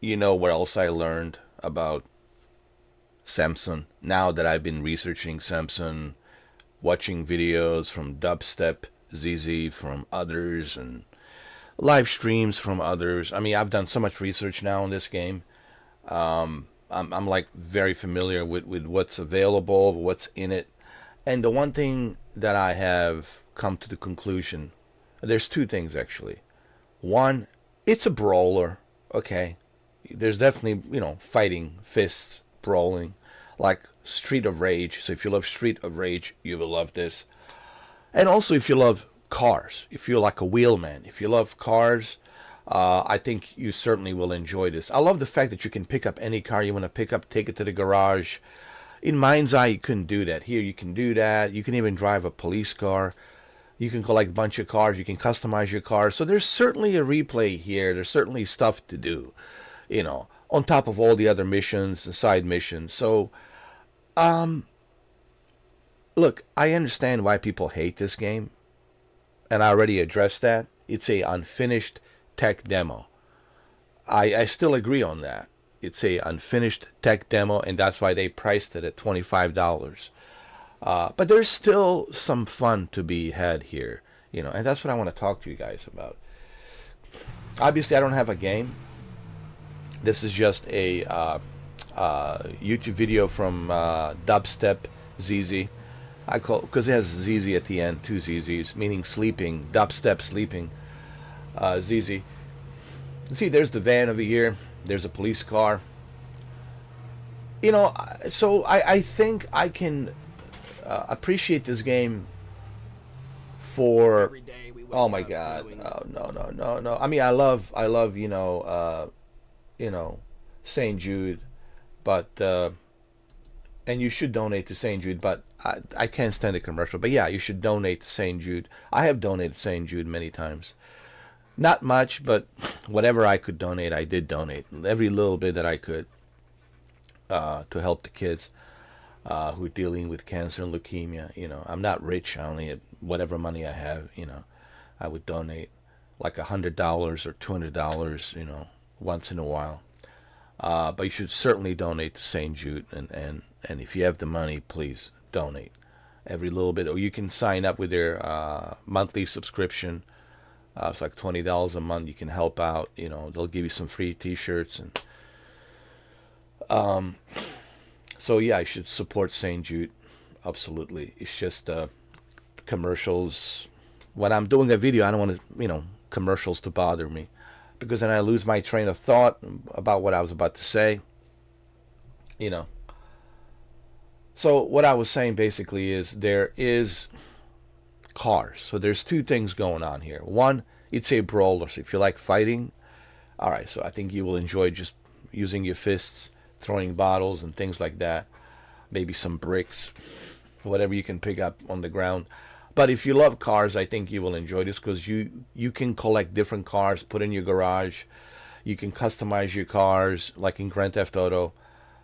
You know where else I learned about Samson? Now that I've been researching Samson, watching videos from Dubstep, ZZ, from others, and live streams from others. I mean, I've done so much research now on this game. I'm like very familiar with what's available, what's in it. And the one thing that I have come to the conclusion, there's two things actually. One, it's a brawler, okay? There's definitely, fighting, fists, brawling, like Street of Rage. So if you love Street of Rage, you will love this. And also if you love cars, if you're like a wheelman, if you love cars, I think you certainly will enjoy this. I love the fact that you can pick up any car you want to pick up, take it to the garage. In Mind's Eye, you couldn't do that. Here, you can do that. You can even drive a police car. You can collect a bunch of cars. You can customize your car. So there's certainly a replay here. There's certainly stuff to do, on top of all the other missions and side missions. So, look, I understand why people hate this game, and I already addressed that. It's a unfinished tech demo. I still agree on that. It's a unfinished tech demo, and that's why they priced it at $25. But there's still some fun to be had here, and that's what I want to talk to you guys about. Obviously, I don't have a game. This is just a YouTube video from Dubstep ZZ. I call because it has ZZ at the end, two ZZs, meaning sleeping, dubstep sleeping. ZZ. See, there's the van over here. There's a police car. So I think I can appreciate this game for. Oh my God! Oh, no, no, no, no. I mean, I love, St. Jude, but and you should donate to St. Jude. But I can't stand the commercial. But yeah, you should donate to St. Jude. I have donated to St. Jude many times. Not much, but whatever I could donate, I did donate. Every little bit that I could to help the kids who are dealing with cancer and leukemia. I'm not rich. I only have whatever money I have. I would donate like $100 or $200. Once in a while. But you should certainly donate to St. Jude, and if you have the money, please donate every little bit. Or you can sign up with their monthly subscription. It's like $20 a month. You can help out. They'll give you some free T-shirts, and so yeah, I should support St. Jude. Absolutely. It's just commercials. When I'm doing a video, I don't want commercials to bother me, because then I lose my train of thought about what I was about to say. So what I was saying basically is there is cars. So there's two things going on here. One, it's a brawler. So if you like fighting, all right. So I think you will enjoy just using your fists, throwing bottles and things like that. Maybe some bricks, whatever you can pick up on the ground. But if you love cars, I think you will enjoy this, because you can collect different cars, put in your garage. You can customize your cars like in Grand Theft Auto.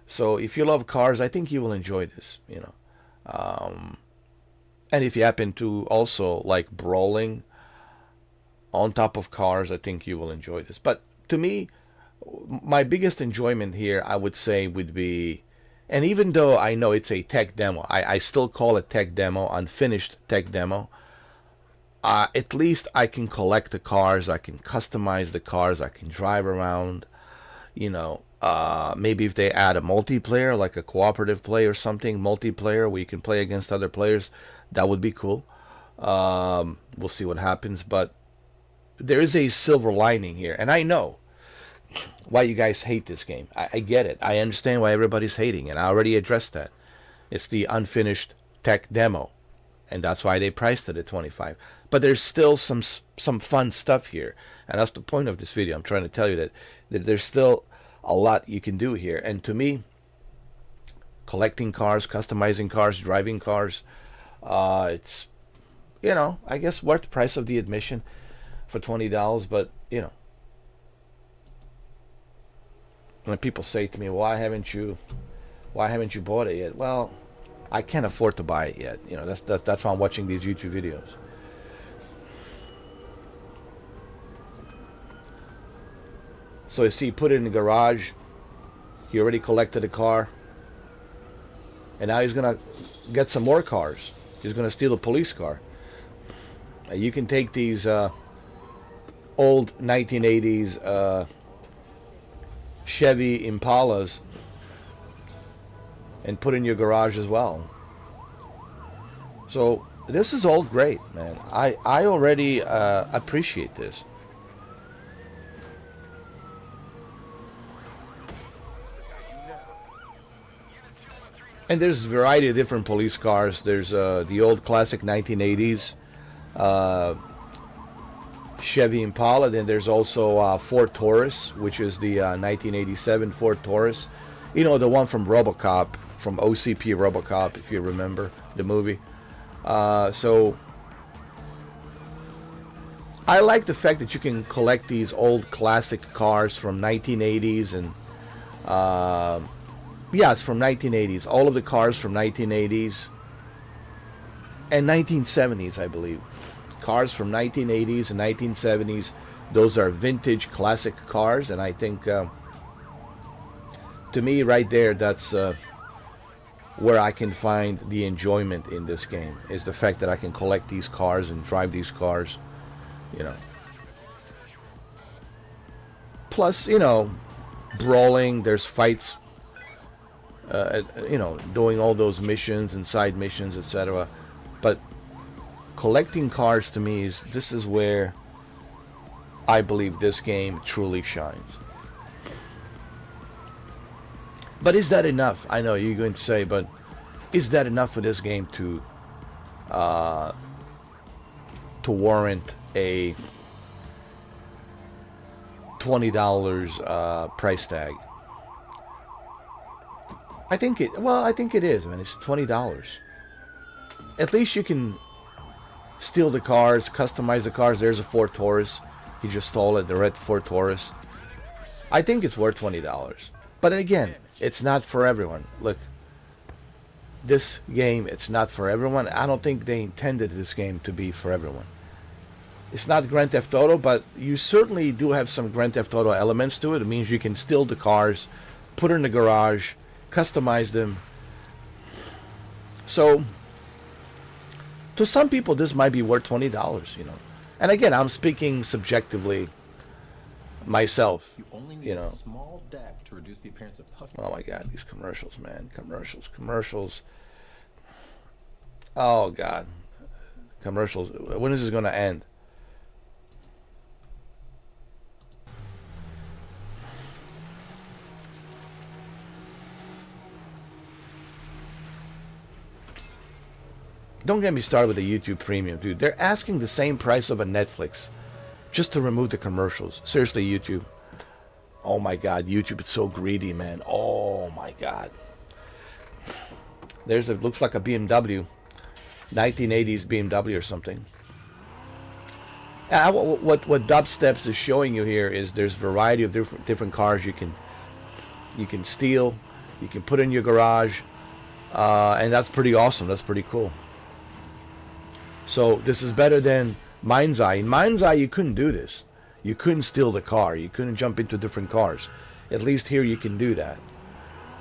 So if you love cars, I think you will enjoy this. And if you happen to also like brawling on top of cars, I think you will enjoy this. But to me, my biggest enjoyment here, I would say, would be, and even though I know it's a tech demo, I still call it tech demo, unfinished tech demo. At least I can collect the cars, I can customize the cars, I can drive around. Maybe if they add a multiplayer, like a cooperative play or something, multiplayer where you can play against other players, that would be cool. We'll see what happens, but there is a silver lining here, and I know why you guys hate this game. I get it. I understand why everybody's hating, and I already addressed that. It's the unfinished tech demo, and that's why they priced it at 25. But there's still some fun stuff here, and that's the point of this video. I'm trying to tell you that there's still a lot you can do here. And to me, collecting cars, customizing cars, driving cars, it's I guess worth the price of the admission for $20. But when people say to me, why haven't you bought it yet? Well, I can't afford to buy it yet. That's why I'm watching these YouTube videos. So you see, he put it in the garage. He already collected a car. And now he's going to get some more cars. He's going to steal a police car. You can take these old 1980s Chevy Impalas and put in your garage as well. So this is all great, man. I already appreciate this. And there's a variety of different police cars. There's the old classic 1980s Chevy Impala. Then there's also Ford Taurus, which is the 1987 Ford Taurus. You know, the one from RoboCop, from OCP RoboCop, if you remember the movie. So I like the fact that you can collect these old classic cars from 1980s and yeah, it's from 1980s. All of the cars from 1980s and 1970s, I believe. Cars from 1980s and 1970s. Those are vintage classic cars, and I think to me right there, that's where I can find the enjoyment in this game, is the fact that I can collect these cars and drive these cars, you know. Plus, you know, brawling, there's fights, you know, doing all those missions and side missions, etc. But collecting cars to me this is where I believe this game truly shines. But is that enough? I know you're going to say, but is that enough for this game to warrant a $20 price tag? I think it is, man. It's $20. At least you can steal the cars, customize the cars. There's a Ford Taurus. He just stole it, the red Ford Taurus. I think it's worth $20. But again, it's not for everyone. Look, this game, it's not for everyone. I don't think they intended this game to be for everyone. It's not Grand Theft Auto, but you certainly do have some Grand Theft Auto elements to it. It means you can steal the cars, put it in the garage, customize them. So to some people this might be worth $20, you know. And again, I'm speaking subjectively myself. You only need you know. a small deck to reduce the appearance of puff. Oh my god, these commercials, man. Commercials. Oh god. Commercials. When is this going to end? Don't get me started with the YouTube Premium, dude. They're asking the same price of a Netflix just to remove the commercials. Seriously, YouTube. Oh my god, YouTube, it's so greedy, man. Oh my god. Looks like a BMW. 1980s BMW or something. What Dubsteps is showing you here is there's a variety of different cars you can steal, you can put in your garage, and that's pretty awesome. That's pretty cool. So this is better than Mind's Eye. In Mind's Eye, you couldn't do this. You couldn't steal the car. You couldn't jump into different cars. At least here you can do that.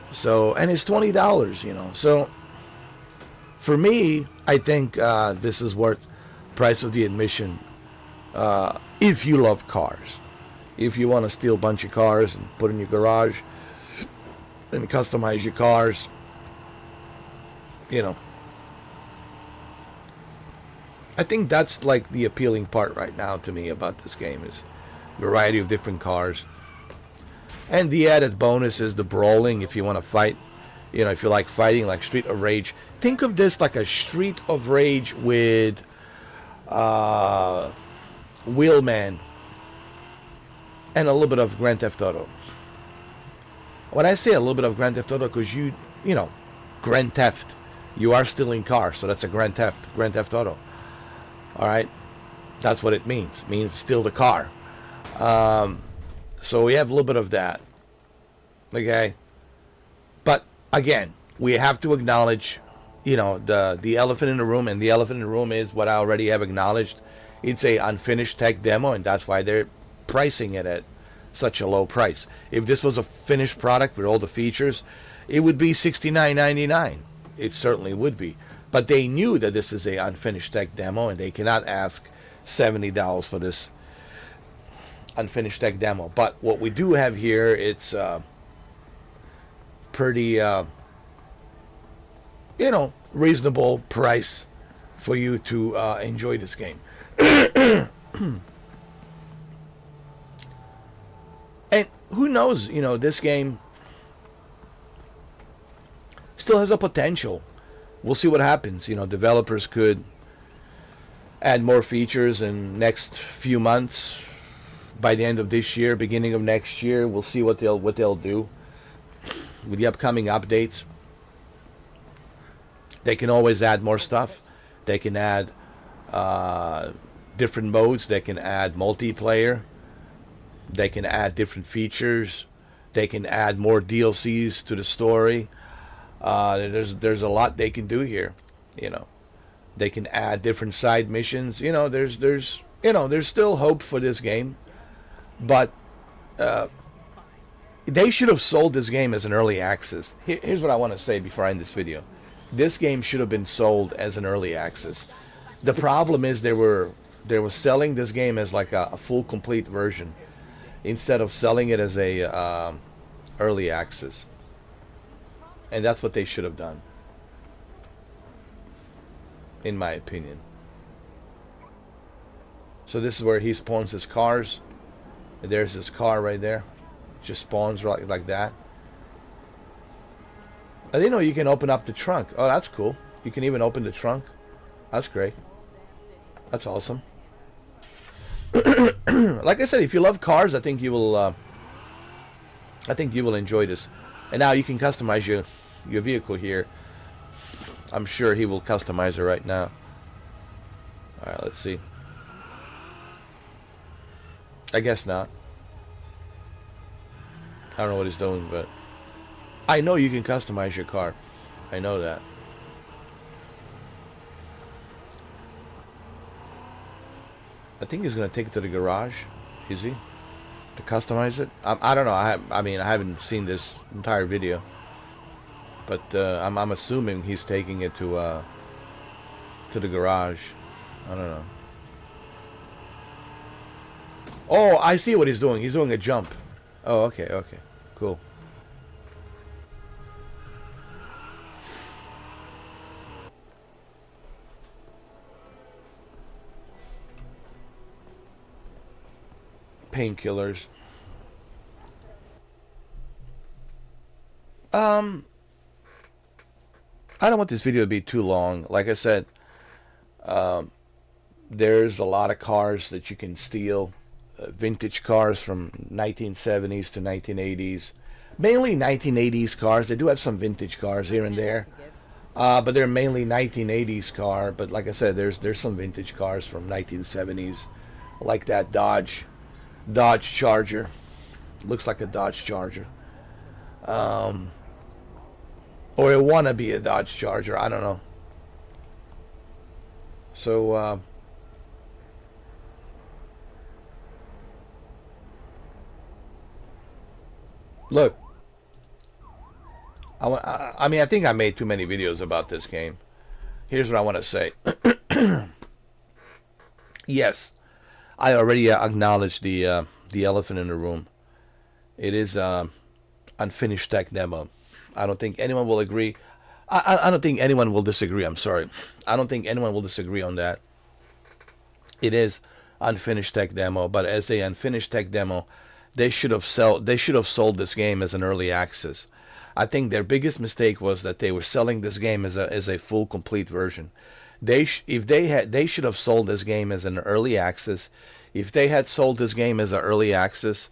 So, and it's $20, you know. So, for me, I think this is worth price of the admission. If you love cars, if you want to steal a bunch of cars and put in your garage and customize your cars, you know. I think that's like the appealing part right now to me about this game is variety of different cars. And the added bonus is the brawling if you want to fight. You know, if you like fighting, like Street of Rage. Think of this like a Street of Rage with Wheelman and a little bit of Grand Theft Auto. When I say a little bit of Grand Theft Auto, because you know, Grand Theft, you are stealing cars, so that's a Grand Theft Auto. All right, that's what it means. It means steal the car. So we have a little bit of that. Okay, but again, we have to acknowledge, you know, the elephant in the room, and the elephant in the room is what I already have acknowledged. It's a unfinished tech demo, and that's why they're pricing it at such a low price. If this was a finished product with all the features, it would be $69.99. It certainly would be. But they knew that this is a unfinished tech demo, and they cannot ask $70 for this unfinished tech demo. But what we do have here, it's pretty, reasonable price for you to enjoy this game. And who knows, this game still has a potential. We'll see what happens. Developers could add more features in next few months. By the end of this year, beginning of next year, we'll see what they'll do with the upcoming updates. They can always add more stuff. They can add different modes. They can add multiplayer. They can add different features. They can add more DLCs to the story. There's a lot they can do here. They can add different side missions. There's still hope for this game, but they should have sold this game as an early access. Here's what I want to say before I end this video. This game should have been sold as an early access. The problem is they were selling this game as like a full complete version instead of selling it as a early access. And that's what they should have done, in my opinion. So this is where he spawns his cars. There's his car right there. It just spawns right like that. I didn't know you can open up the trunk. Oh, that's cool. You can even open the trunk. That's great. That's awesome. Like I said, if you love cars, I think you will enjoy this. And now you can customize your vehicle here. I'm sure he will customize it right now. Alright, let's see. I guess not. I don't know what he's doing, but I know you can customize your car. I know that. I think he's going to take it to the garage. Is he? To customize it? I don't know. I mean, I haven't seen this entire video. But I'm assuming he's taking it to the garage. I don't know. Oh, I see what he's doing. He's doing a jump. Oh, okay, okay. Cool. Painkillers. I don't want this video to be too long. Like I said, there's a lot of cars that you can steal. Vintage cars from 1970s to 1980s. Mainly 1980s cars. They do have some vintage cars here and there. But they're mainly 1980s car. But like I said, there's some vintage cars from 1970s. Like that Dodge Charger. Looks like a Dodge Charger. Or it wanna be a Dodge Charger. I don't know. So look, I mean, I think I made too many videos about this game. Here's what I want to say. Yes, I already acknowledged the elephant in the room. It is unfinished tech demo. I don't think anyone will agree. I don't think anyone will disagree. I'm sorry. I don't think anyone will disagree on that. It is unfinished tech demo, but as a unfinished tech demo, they should have sold this game as an early access. I think their biggest mistake was that they were selling this game as a full complete version. They should have sold this game as an early access. If they had sold this game as an early access,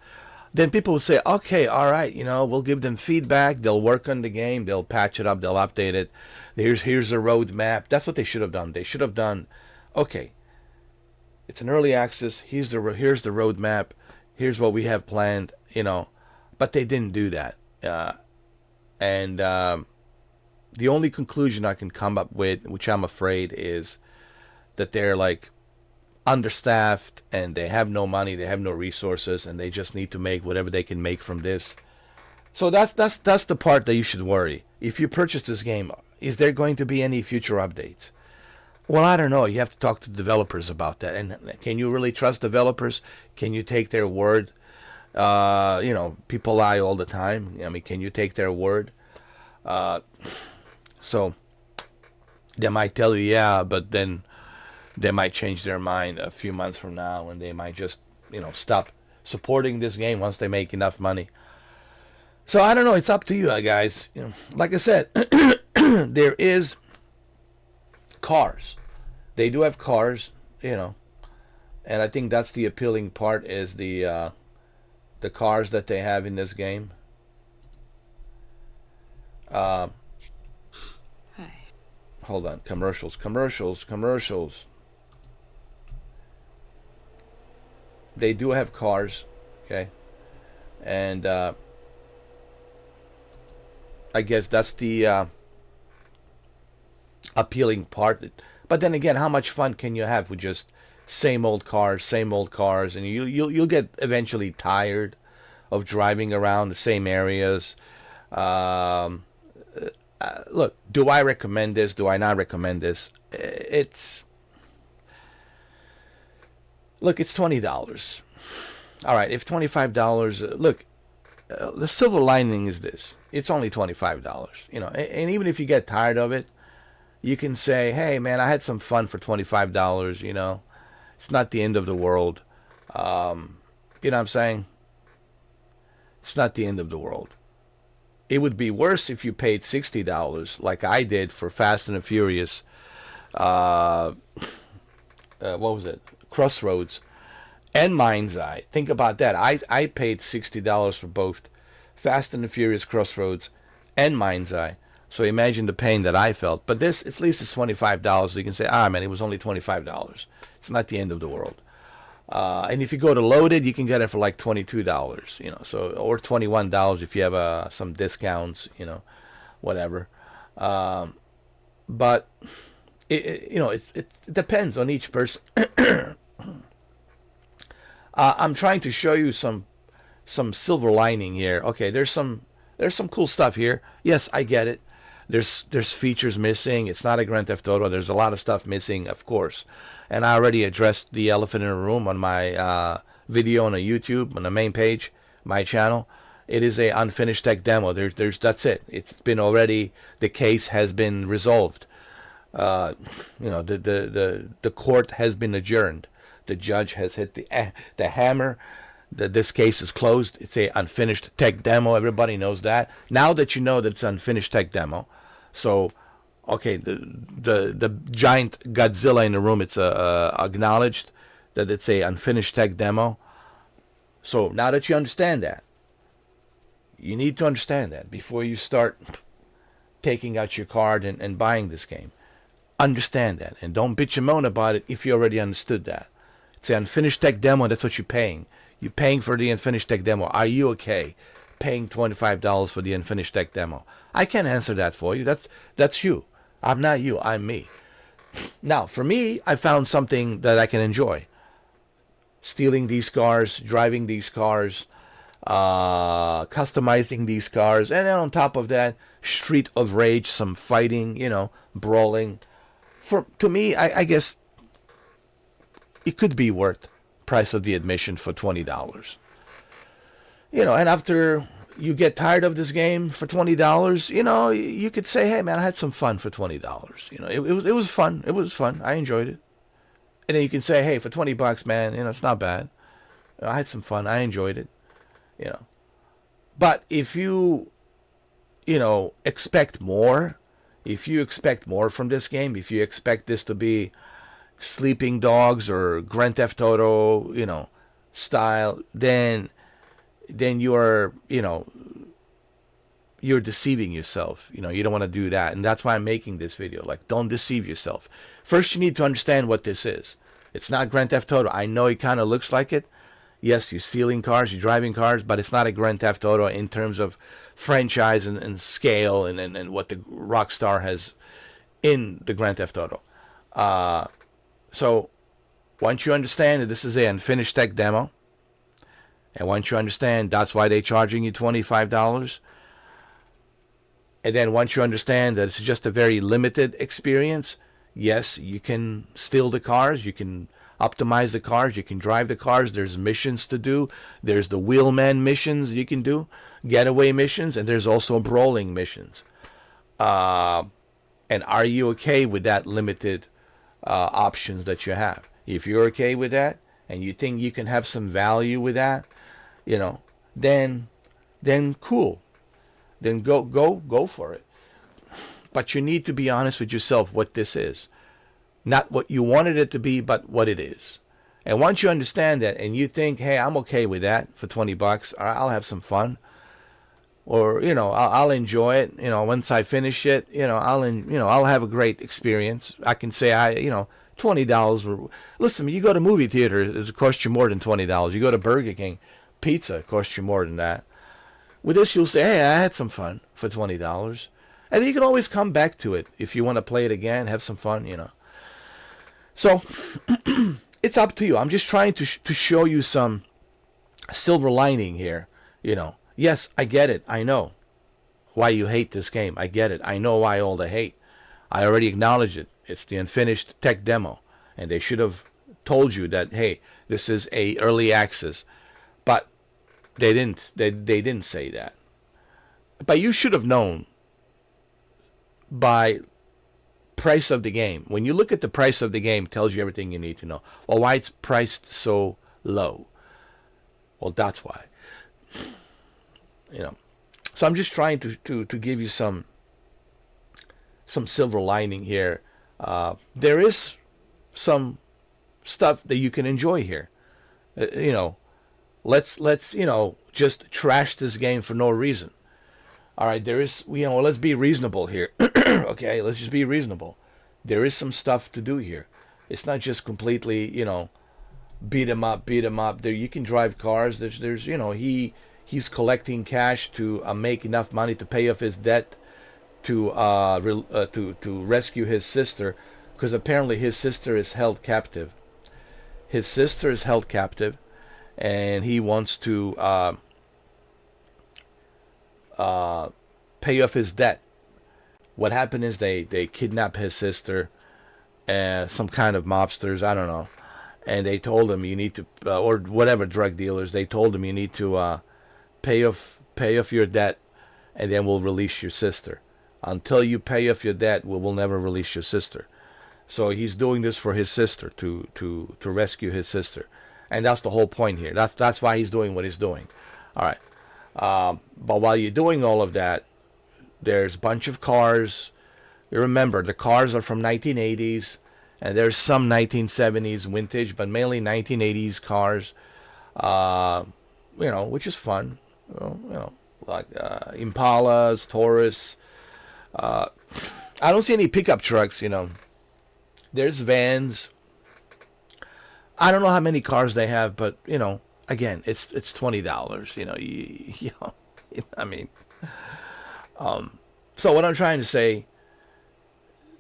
then people would say, okay, all right, we'll give them feedback. They'll work on the game. They'll patch it up. They'll update it. Here's a roadmap. That's what they should have done. They should have done, okay, it's an early access. Here's the roadmap. Here's what we have planned, But they didn't do that. And the only conclusion I can come up with, which I'm afraid, is that they're like, understaffed and they have no money, they have no resources, and they just need to make whatever they can make from this. So that's the part that you should worry. If you purchase this game, is there going to be any future updates? Well, I don't know. You have to talk to developers about that. And can you really trust developers? Can you take their word? People lie all the time. I mean, can you take their word? So they might tell you, yeah, but then they might change their mind a few months from now, and they might just, stop supporting this game once they make enough money. So I don't know. It's up to you, guys. Like I said, there is cars. They do have cars, and I think that's the appealing part is the cars that they have in this game. Hi. Hold on. Commercials. They do have cars, okay? And I guess that's the appealing part. But then again, how much fun can you have with just same old cars, and you'll get eventually tired of driving around the same areas. Look, do I recommend this? Do I not recommend this? It's $20. All right, if $25, look, the silver lining is this: it's only $25. And even if you get tired of it, you can say, "Hey, man, I had some fun for $25." It's not the end of the world. You know what I'm saying? It's not the end of the world. It would be worse if you paid $60 like I did for Fast and the Furious. What was it? Crossroads and Mind's Eye. Think about that. I paid $60 for both Fast and the Furious, Crossroads, and Mind's Eye. So imagine the pain that I felt. But this, at least it's $25. So you can say, man, it was only $25. It's not the end of the world. And if you go to Loaded, you can get it for like $22, so, or $21 if you have some discounts, whatever. But it depends on each person. I'm trying to show you some silver lining here. Okay, there's some cool stuff here. Yes, I get it. There's features missing. It's not a Grand Theft Auto. There's a lot of stuff missing, of course. And I already addressed the elephant in the room on my video on YouTube, on the main page, my channel. It is a unfinished tech demo. That's it. It's been already, the case has been resolved. The court has been adjourned. The judge has hit the hammer. This case is closed. It's a unfinished tech demo. Everybody knows that. Now that you know that it's unfinished tech demo, so okay, the giant Godzilla in the room, it's acknowledged that it's a unfinished tech demo. So now that you understand that, you need to understand that before you start taking out your card and buying this game. Understand that, and don't bitch and moan about it if you already understood that. It's an unfinished tech demo. That's what you're paying. You're paying for the unfinished tech demo. Are you okay paying $25 for the unfinished tech demo? I can't answer that for you. That's you. I'm not you. I'm me. Now, for me, I found something that I can enjoy. Stealing these cars, driving these cars, customizing these cars, and then on top of that, Street of Rage, some fighting, brawling. To me, I guess it could be worth price of the admission for $20. And after you get tired of this game for $20, you could say, hey man, I had some fun for $20. It was fun. It was fun. I enjoyed it. And then you can say, hey, for $20, man, it's not bad. I had some fun. I enjoyed it. But if you expect more, if you expect more from this game, if you expect this to be Sleeping Dogs or Grand Theft Auto, style, then you're deceiving yourself. You don't want to do that. And that's why I'm making this video. Like, don't deceive yourself. First, you need to understand what this is. It's not Grand Theft Auto. I know it kind of looks like it. Yes, you're stealing cars, you're driving cars, but it's not a Grand Theft Auto in terms of franchise and scale and what the Rockstar has in the Grand Theft Auto. So once you understand that this is a unfinished tech demo, and once you understand that's why they're charging you $25, and then once you understand that it's just a very limited experience, yes, you can steal the cars, you can optimize the cars, you can drive the cars, there's missions to do, there's the wheelman missions you can do, getaway missions, and there's also brawling missions. And are you okay with that limited options that you have? If you're okay with that, and you think you can have some value with that, then cool. Then go for it. But you need to be honest with yourself what this is. Not what you wanted it to be, but what it is. And once you understand that and you think, hey, I'm okay with that for $20, or I'll have some fun, or I'll enjoy it. Once I finish it, I'll have a great experience. I can say $20. Listen, you go to movie theater, it costs you more than $20. You go to Burger King, pizza costs you more than that. With this, you'll say, hey, I had some fun for $20. And you can always come back to it if you want to play it again, have some fun, So, it's up to you. I'm just trying to show you some silver lining here, Yes, I get it. I know why you hate this game. I get it. I know why all the hate. I already acknowledged it. It's the unfinished tech demo. And they should have told you that, hey, this is a early access. But they didn't. They didn't say that. But you should have known by price of the game. When you look at the price of the game, it tells you everything you need to know. Well, why it's priced so low? Well, that's why. So I'm just trying to give you some silver lining here. There is some stuff that you can enjoy here. Let's just trash this game for no reason. All right, there is, let's be reasonable here. Okay, let's just be reasonable. There is some stuff to do here. It's not just completely, beat 'em up. There, you can drive cars. There's he's collecting cash to make enough money to pay off his debt, to rescue his sister, because apparently his sister is held captive. His sister is held captive, and he wants to pay off his debt. What happened is they kidnapped his sister, some kind of mobsters, I don't know, and they told him you need to, or whatever drug dealers, they told him you need to pay off your debt, and then we'll release your sister. Until you pay off your debt, we'll never release your sister. So he's doing this for his sister, to rescue his sister, and that's the whole point here. That's why he's doing what he's doing. All right. But while you're doing all of that, there's a bunch of cars. You remember, the cars are from 1980s, and there's some 1970s vintage, but mainly 1980s cars, which is fun. Like Impalas, Taurus. I don't see any pickup trucks, There's vans. I don't know how many cars they have, but, again, it's $20, I mean. So what I'm trying to say,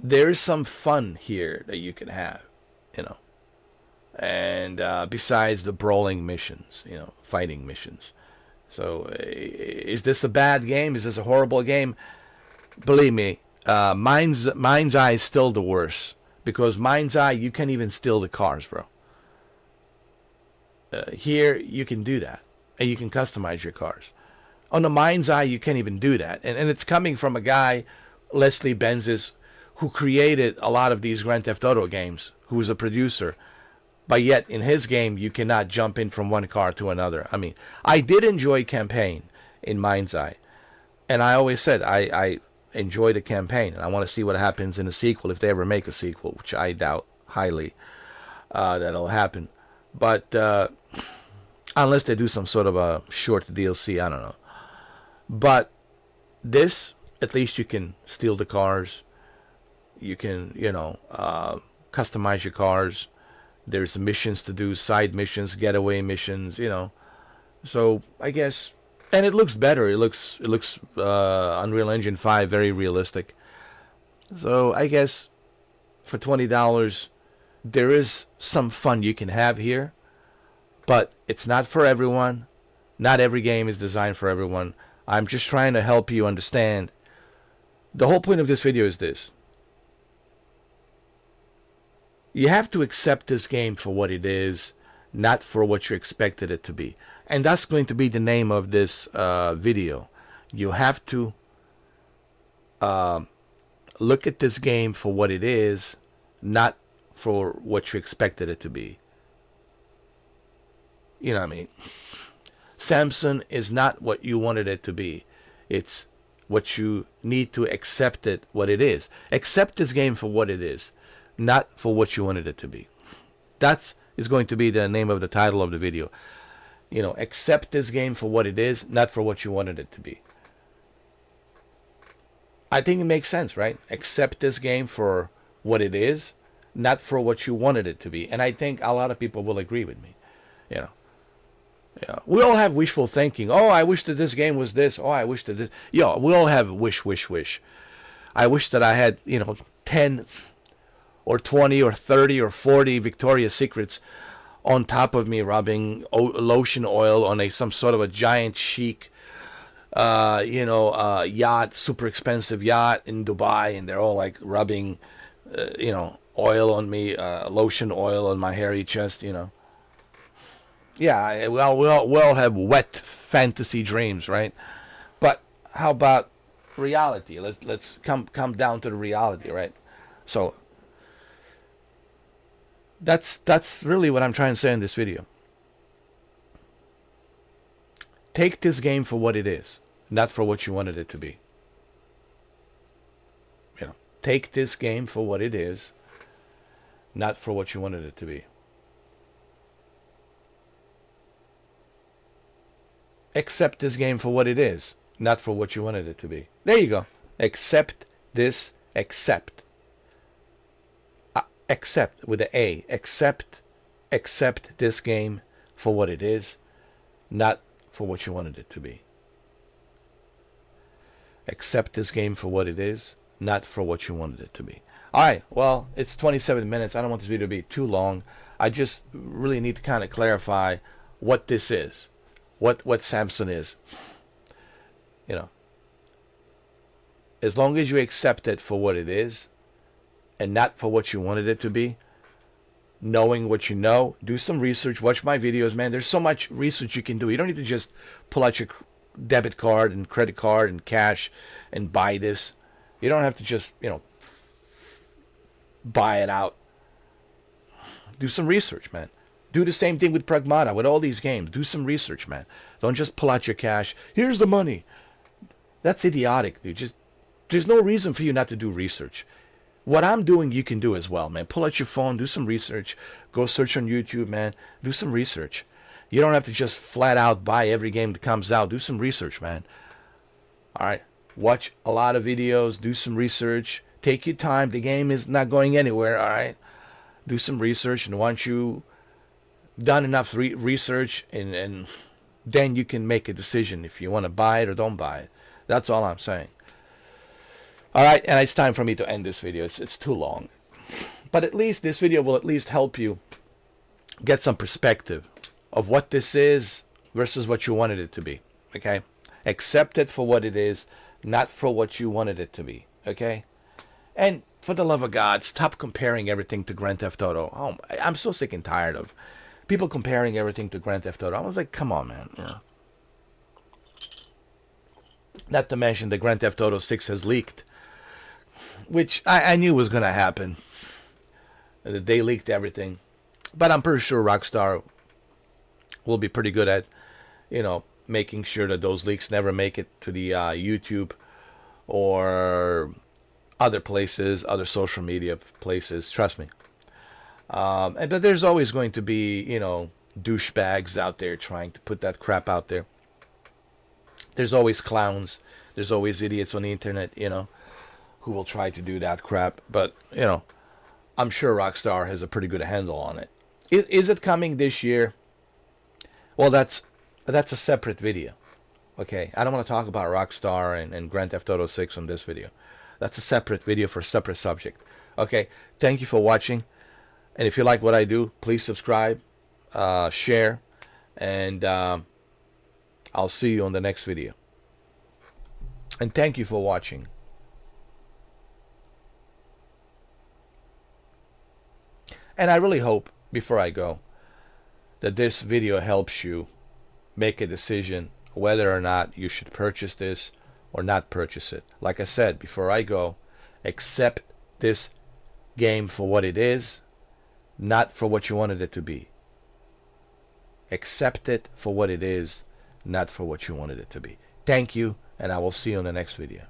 there's some fun here that you can have, and besides the brawling missions, fighting missions. So is this a bad game? Is this a horrible game? Believe me, Mind's Eye is still the worst, because Mind's Eye, you can't even steal the cars, bro. Here you can do that, and you can customize your cars. On the Mind's Eye, you can't even do that. And it's coming from a guy, Leslie Benzies, who created a lot of these Grand Theft Auto games, who's a producer. But yet, in his game, you cannot jump in from one car to another. I mean, I did enjoy campaign in Mind's Eye. And I always said I enjoy the campaign. And I want to see what happens in a sequel, if they ever make a sequel, which I doubt highly that'll happen. But unless they do some sort of a short DLC, I don't know. But this, at least you can steal the cars. You can, customize your cars. There's missions to do, side missions, getaway missions, So I guess, and it looks better. It looks Unreal Engine 5, very realistic. So I guess for $20, there is some fun you can have here, but it's not for everyone. Not every game is designed for everyone. I'm just trying to help you understand. The whole point of this video is this. You have to accept this game for what it is, not for what you expected it to be. And that's going to be the name of this video. You have to look at this game for what it is, not for what you expected it to be. You know what I mean? Samson is not what you wanted it to be. It's what you need to accept it what it is. Accept this game for what it is, not for what you wanted it to be. That is going to be the name of the title of the video. You know, accept this game for what it is, not for what you wanted it to be. I think it makes sense, right? Accept this game for what it is, not for what you wanted it to be. And I think a lot of people will agree with me. You know, yeah. We all have wishful thinking. Oh, I wish that this game was this. Oh, I wish that this. Yeah, we all have wish. I wish that I had, 10 or 20 or 30 or 40 Victoria's Secrets on top of me, rubbing lotion oil on some sort of a giant chic, yacht, super expensive yacht in Dubai, and they're all like rubbing, oil on me, lotion oil on my hairy chest, Yeah, well, we all have wet fantasy dreams, right? But how about reality? Let's come down to the reality, right? So that's really what I'm trying to say in this video. Take this game for what it is, not for what you wanted it to be. Take this game for what it is, not for what you wanted it to be. Accept this game for what it is, not for what you wanted it to be. There you go. Accept this. Accept with an A. Accept this game for what it is, not for what you wanted it to be. Accept this game for what it is, not for what you wanted it to be. All right, well, it's 27 minutes. I don't want this video to be too long. I just really need to kind of clarify what this is, what Samson is. As long as you accept it for what it is and not for what you wanted it to be, knowing what you know, do some research, watch my videos, man. There's so much research you can do. You don't need to just pull out your debit card and credit card and cash and buy this. You don't have to just, buy it out. Do some research, man. Do the same thing with Pragmata, with all these games. Do some research, man. Don't just pull out your cash. Here's the money. That's idiotic, dude. There's no reason for you not to do research. What I'm doing, you can do as well, man. Pull out your phone, do some research. Go search on YouTube, man. Do some research. You don't have to just flat out buy every game that comes out. Do some research, man. All right. Watch a lot of videos. Do some research. Take your time. The game is not going anywhere, all right? Do some research, and once you done enough research, and then you can make a decision if you want to buy it or don't buy it. That's all I'm saying. All right, and it's time for me to end this video. It's too long. But at least this video will at least help you get some perspective of what this is versus what you wanted it to be, okay? Accept it for what it is, not for what you wanted it to be, okay? And for the love of God, stop comparing everything to Grand Theft Auto. Oh, I'm so sick and tired of people comparing everything to Grand Theft Auto. I was like, come on, man. Not to mention the Grand Theft Auto 6 has leaked, which I knew was going to happen. They leaked everything. But I'm pretty sure Rockstar will be pretty good at, making sure that those leaks never make it to the YouTube or other places, other social media places. Trust me. But there's always going to be, douchebags out there trying to put that crap out there. There's always clowns. There's always idiots on the internet, who will try to do that crap. But, I'm sure Rockstar has a pretty good handle on it. Is it coming this year? Well, that's a separate video. Okay, I don't want to talk about Rockstar and Grand Theft Auto 6 on this video. That's a separate video for a separate subject. Okay, thank you for watching. And if you like what I do, please subscribe, share, and I'll see you on the next video. And thank you for watching. And I really hope, before I go, that this video helps you make a decision whether or not you should purchase this or not purchase it. Like I said, before I go, accept this game for what it is, not for what you wanted it to be. Accept it for what it is, not for what you wanted it to be. Thank you, and I will see you in the next video.